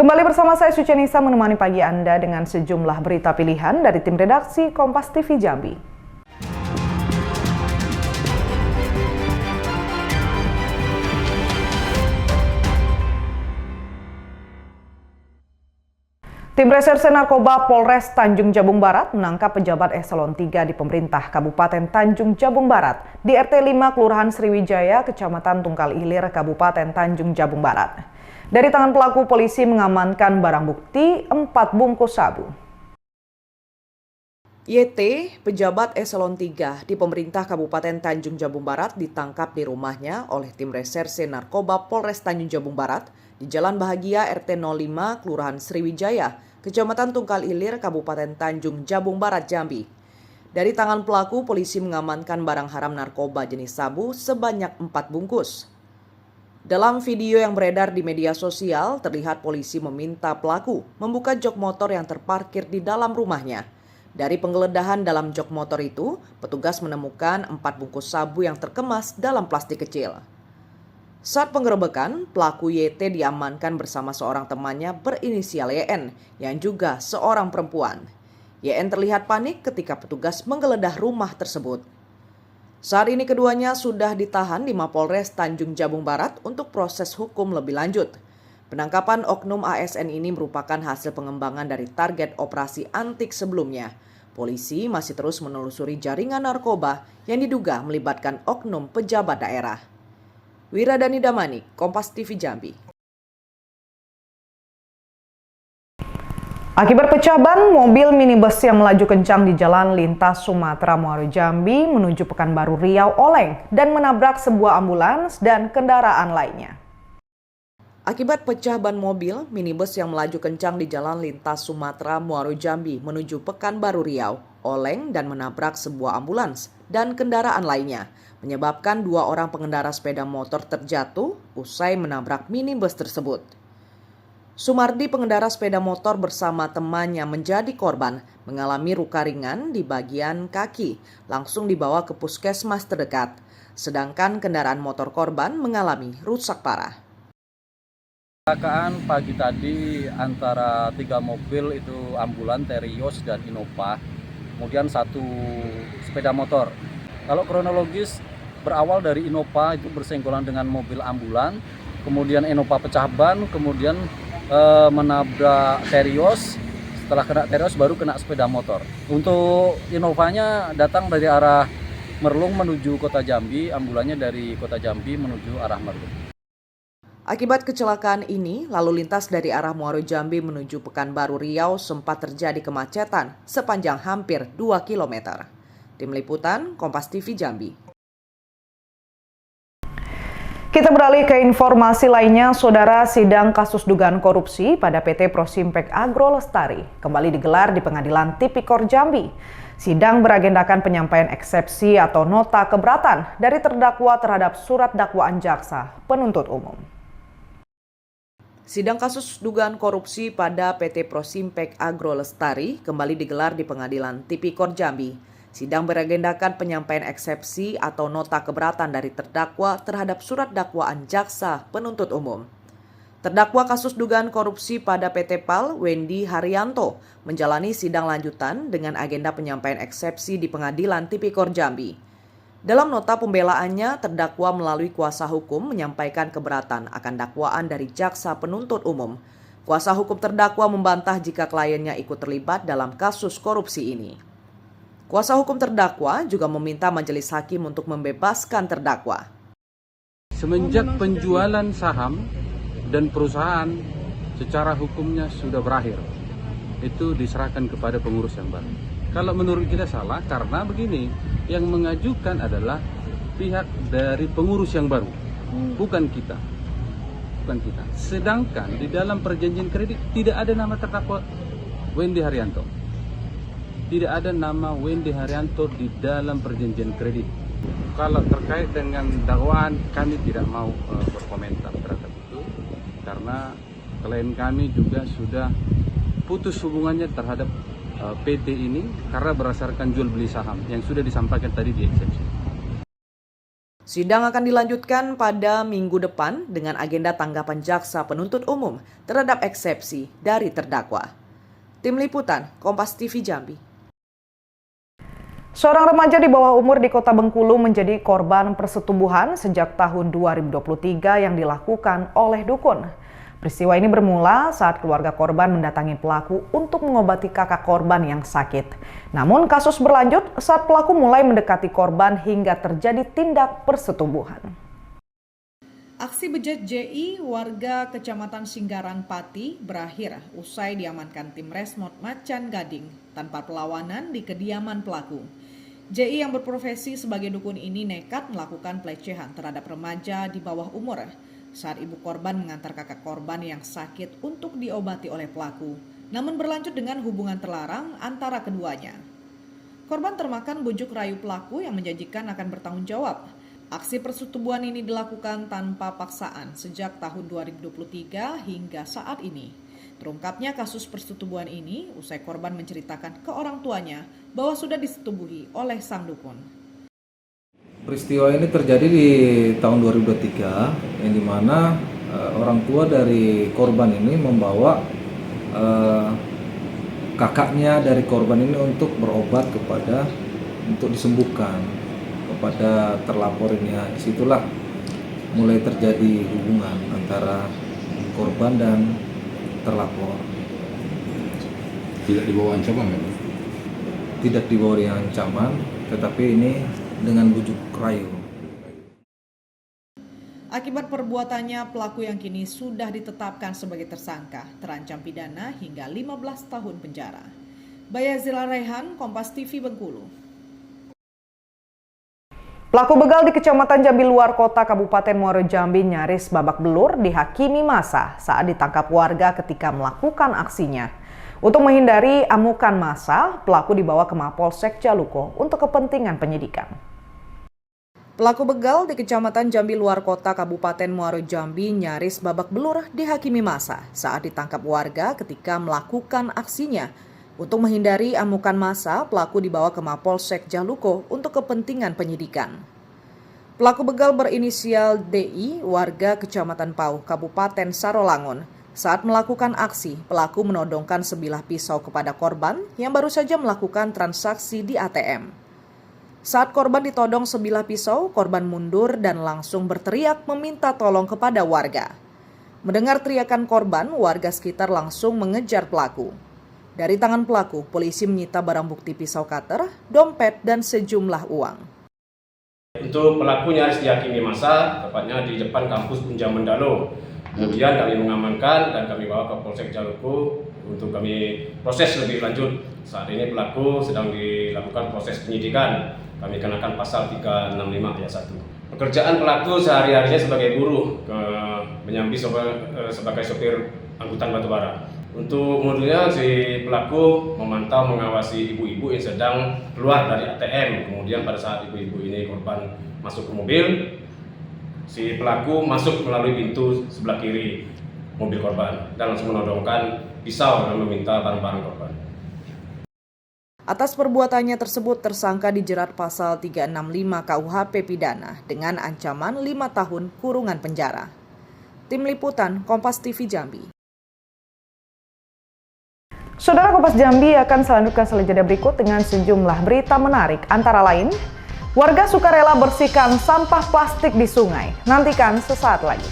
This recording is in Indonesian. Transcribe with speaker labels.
Speaker 1: Kembali bersama saya Suci Nisa menemani pagi Anda dengan sejumlah berita pilihan dari tim redaksi Kompas TV Jambi. Tim Reserse Narkoba Polres Tanjung Jabung Barat menangkap pejabat eselon 3 di pemerintah Kabupaten Tanjung Jabung Barat di RT 5 Kelurahan Sriwijaya, Kecamatan Tungkal Ilir, Kabupaten Tanjung Jabung Barat. Dari tangan pelaku, polisi mengamankan barang bukti 4 bungkus sabu. YT, pejabat eselon 3 di pemerintah Kabupaten Tanjung Jabung Barat, ditangkap di rumahnya oleh tim Reserse Narkoba Polres Tanjung Jabung Barat di Jalan Bahagia RT 05 Kelurahan Sriwijaya, Kecamatan Tungkal Ilir, Kabupaten Tanjung Jabung Barat, Jambi. Dari tangan pelaku, polisi mengamankan barang haram narkoba jenis sabu sebanyak 4 bungkus. Dalam video yang beredar di media sosial, terlihat polisi meminta pelaku membuka jok motor yang terparkir di dalam rumahnya. Dari penggeledahan dalam jok motor itu, petugas menemukan 4 bungkus sabu yang terkemas dalam plastik kecil. Saat penggerebekan, pelaku YT diamankan bersama seorang temannya berinisial YN, yang juga seorang perempuan. YN terlihat panik ketika petugas menggeledah rumah tersebut. Saat ini keduanya sudah ditahan di Mapolres Tanjung Jabung Barat untuk proses hukum lebih lanjut. Penangkapan oknum ASN ini merupakan hasil pengembangan dari target operasi antik sebelumnya. Polisi masih terus menelusuri jaringan narkoba yang diduga melibatkan oknum pejabat daerah. Wiradani Damani, Kompas TV Jambi. Akibat pecah ban, mobil minibus yang melaju kencang di Jalan Lintas Sumatera Muaro Jambi menuju Pekanbaru Riau oleng dan menabrak sebuah ambulans dan kendaraan lainnya. Akibat pecah ban mobil minibus yang melaju kencang di Jalan Lintas Sumatera Muaro Jambi menuju Pekanbaru Riau oleng dan menabrak sebuah ambulans dan kendaraan lainnya, menyebabkan 2 orang pengendara sepeda motor terjatuh usai menabrak minibus tersebut. Sumardi, pengendara sepeda motor bersama temannya menjadi korban, mengalami luka ringan di bagian kaki, langsung dibawa ke puskesmas terdekat. Sedangkan kendaraan motor korban mengalami rusak parah.
Speaker 2: Kecelakaan pagi tadi antara 3 mobil, itu ambulan, Terios, dan Innova, kemudian 1 sepeda motor. Kalau kronologis berawal dari Innova itu bersenggolan dengan mobil ambulan, kemudian Innova pecah ban, kemudian menabrak Terios. Setelah kena Terios baru kena sepeda motor. Untuk Innovanya datang dari arah Merlung menuju Kota Jambi, ambulannya dari Kota Jambi menuju arah Merlung.
Speaker 1: Akibat kecelakaan ini, lalu lintas dari arah Muaro Jambi menuju Pekanbaru Riau sempat terjadi kemacetan sepanjang hampir 2 km. Tim Liputan, Kompas TV Jambi. Kita beralih ke informasi lainnya, Saudara. Sidang kasus dugaan korupsi pada PT Prosimpek Agro Lestari kembali digelar di Pengadilan Tipikor Jambi. Sidang beragendakan penyampaian eksepsi atau nota keberatan dari terdakwa terhadap surat dakwaan jaksa penuntut umum. Sidang kasus dugaan korupsi pada PT Prosimpek Agro Lestari kembali digelar di Pengadilan Tipikor Jambi. Sidang beragendakan penyampaian eksepsi atau nota keberatan dari terdakwa terhadap surat dakwaan jaksa penuntut umum. Terdakwa kasus dugaan korupsi pada PT PAL, Wendy Haryanto, menjalani sidang lanjutan dengan agenda penyampaian eksepsi di Pengadilan Tipikor Jambi. Dalam nota pembelaannya, terdakwa melalui kuasa hukum menyampaikan keberatan akan dakwaan dari jaksa penuntut umum. Kuasa hukum terdakwa membantah jika kliennya ikut terlibat dalam kasus korupsi ini. Kuasa hukum terdakwa juga meminta majelis hakim untuk membebaskan terdakwa.
Speaker 3: Semenjak penjualan saham dan perusahaan secara hukumnya sudah berakhir, itu diserahkan kepada pengurus yang baru. Kalau menurut kita salah karena begini, yang mengajukan adalah pihak dari pengurus yang baru, bukan kita. Sedangkan di dalam perjanjian kredit tidak ada nama terdakwa Wendy Haryanto. Tidak ada nama Wendy Haryanto di dalam perjanjian kredit. Kalau terkait dengan dakwaan, kami tidak mau berkomentar terhadap itu, karena klien kami juga sudah putus hubungannya terhadap PT ini karena berdasarkan jual beli saham yang sudah disampaikan tadi di eksepsi.
Speaker 1: Sidang akan dilanjutkan pada minggu depan dengan agenda tanggapan jaksa penuntut umum terhadap eksepsi dari terdakwa. Tim Liputan, Kompas TV Jambi. Seorang remaja di bawah umur di Kota Bengkulu menjadi korban persetubuhan sejak tahun 2023 yang dilakukan oleh dukun. Peristiwa ini bermula saat keluarga korban mendatangi pelaku untuk mengobati kakak korban yang sakit. Namun kasus berlanjut saat pelaku mulai mendekati korban hingga terjadi tindak persetubuhan. Aksi bejat JI warga Kecamatan Singgaran Pati berakhir usai diamankan tim Resmot Macan Gading tanpa perlawanan di kediaman pelaku. JI yang berprofesi sebagai dukun ini nekat melakukan pelecehan terhadap remaja di bawah umur saat ibu korban mengantar kakak korban yang sakit untuk diobati oleh pelaku, namun berlanjut dengan hubungan terlarang antara keduanya. Korban termakan bujuk rayu pelaku yang menjanjikan akan bertanggung jawab. Aksi persetubuhan ini dilakukan tanpa paksaan sejak tahun 2023 hingga saat ini. Terungkapnya kasus persetubuhan ini usai korban menceritakan ke orang tuanya bahwa sudah disetubuhi oleh sang dukun.
Speaker 4: Peristiwa ini terjadi di tahun 2023 yang dimana orang tua dari korban ini membawa kakaknya dari korban ini untuk berobat untuk disembuhkan kepada terlapor ini. Disitulah mulai terjadi hubungan antara korban dan terlapor.
Speaker 3: Tidak dibawa ancaman, kan?
Speaker 4: Tidak dibawa ancaman, tetapi ini dengan bujuk rayu.
Speaker 1: Akibat perbuatannya, pelaku yang kini sudah ditetapkan sebagai tersangka terancam pidana hingga 15 tahun penjara. Bayazila Rehan, Kompas TV Bengkulu. Pelaku begal di Kecamatan Jambi Luar Kota Kabupaten Muaro Jambi nyaris babak belur dihakimi massa saat ditangkap warga ketika melakukan aksinya. Untuk menghindari amukan massa, pelaku dibawa ke Mapolsek Jaluko untuk kepentingan penyidikan. Pelaku begal di Kecamatan Jambi Luar Kota Kabupaten Muaro Jambi nyaris babak belur dihakimi massa saat ditangkap warga ketika melakukan aksinya. Untuk menghindari amukan massa, pelaku dibawa ke Mapolsek Jaluko untuk kepentingan penyidikan. Pelaku begal berinisial DI, warga Kecamatan Pau, Kabupaten Sarolangun. Saat melakukan aksi, pelaku menodongkan sebilah pisau kepada korban yang baru saja melakukan transaksi di ATM. Saat korban ditodong sebilah pisau, korban mundur dan langsung berteriak meminta tolong kepada warga. Mendengar teriakan korban, warga sekitar langsung mengejar pelaku. Dari tangan pelaku, polisi menyita barang bukti pisau cutter, dompet, dan sejumlah uang.
Speaker 5: Untuk pelaku nyaris dihakimi massa, tepatnya di depan kampus Unja Mendalo. Kemudian kami mengamankan dan kami bawa ke Polsek Jaluko untuk kami proses lebih lanjut. Saat ini pelaku sedang dilakukan proses penyidikan. Kami kenakan pasal 365 ayat 1. Pekerjaan pelaku sehari-harinya sebagai buruh, menyambi sebagai sopir angkutan batubara. Untuk modulnya si pelaku memantau mengawasi ibu-ibu yang sedang keluar dari ATM. Kemudian pada saat ibu-ibu ini korban masuk ke mobil, si pelaku masuk melalui pintu sebelah kiri mobil korban dan langsung menodongkan pisau dan meminta barang-barang korban.
Speaker 1: Atas perbuatannya tersebut, tersangka dijerat pasal 365 KUHP pidana dengan ancaman 5 tahun kurungan penjara. Tim Liputan, Kompas TV Jambi. Saudara, Kompas Jambi akan selanjutkan setelah jeda berikut dengan sejumlah berita menarik, antara lain warga sukarela bersihkan sampah plastik di sungai. Nantikan sesaat lagi.